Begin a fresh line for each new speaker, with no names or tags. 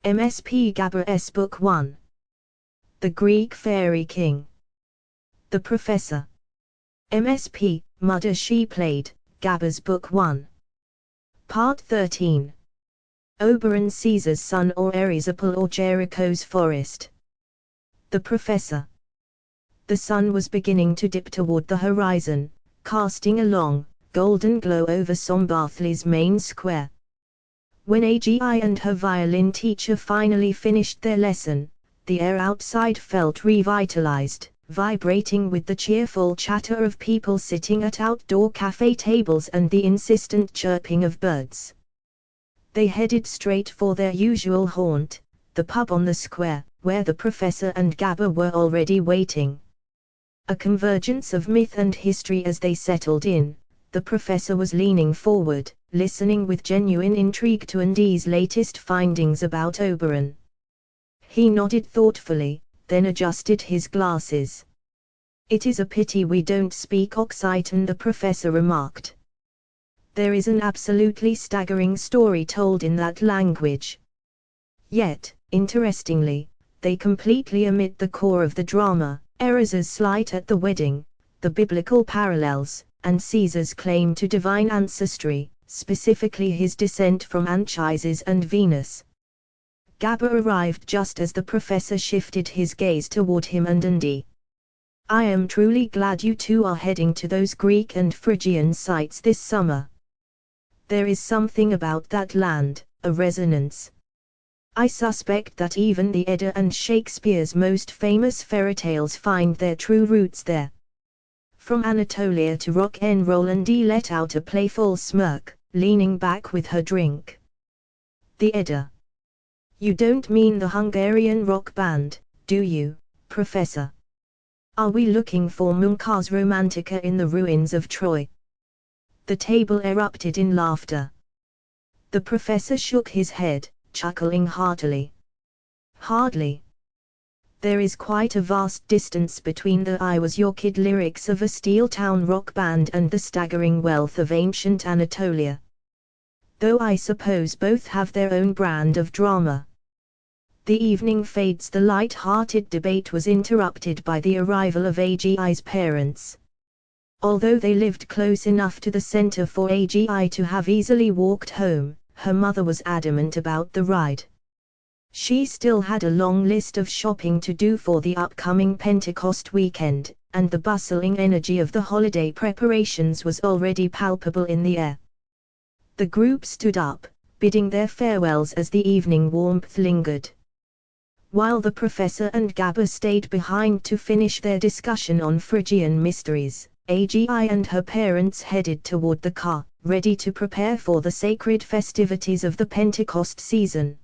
MSP Gabor's Book 1. The Greek Fairy King. The Professor. MSP, Mud as She Played, Gabor's Book 1. Part 13. Oberon Caesar's son or Erisipol or Jericho's forest. The Professor. The sun was beginning to dip toward the horizon, casting a long, golden glow over Sombarthly's main square. When Agi and her violin teacher finally finished their lesson, the air outside felt revitalized, vibrating with the cheerful chatter of people sitting at outdoor cafe tables and the insistent chirping of birds. They headed straight for their usual haunt, the pub on the square, where the Professor and Gabor were already waiting. A convergence of myth and history as they settled in. The Professor was leaning forward, listening with genuine intrigue to Andy's latest findings about Oberon. He nodded thoughtfully, then adjusted his glasses. "It is a pity we don't speak Occitan," the Professor remarked. "There is an absolutely staggering story told in that language. Yet, interestingly, they completely omit the core of the drama, Eris's slight at the wedding, the biblical parallels, and Caesar's claim to divine ancestry, specifically his descent from Anchises and Venus." Gabor arrived just as the Professor shifted his gaze toward him and Andy. "I am truly glad you two are heading to those Greek and Phrygian sites this summer. There is something about that land, a resonance. I suspect that even the Edda and Shakespeare's most famous fairy tales find their true roots there. From Anatolia to rock and roll." Andy let out a playful smirk, leaning back with her drink. "The Edda? You don't mean the Hungarian rock band, do you, Professor? Are we looking for Munch's Romantica in the ruins of Troy?" The table erupted in laughter. The Professor shook his head, chuckling heartily. "Hardly. There is quite a vast distance between the "I was your kid" lyrics of a Steel Town rock band and the staggering wealth of ancient Anatolia. Though I suppose both have their own brand of drama." The evening fades. The light-hearted debate was interrupted by the arrival of Agi's parents. Although they lived close enough to the center for Agi to have easily walked home, her mother was adamant about the ride. She still had a long list of shopping to do for the upcoming Pentecost weekend, and the bustling energy of the holiday preparations was already palpable in the air. The group stood up, bidding their farewells as the evening warmth lingered. While the Professor and Gabor stayed behind to finish their discussion on Phrygian mysteries, Agi and her parents headed toward the car, ready to prepare for the sacred festivities of the Pentecost season.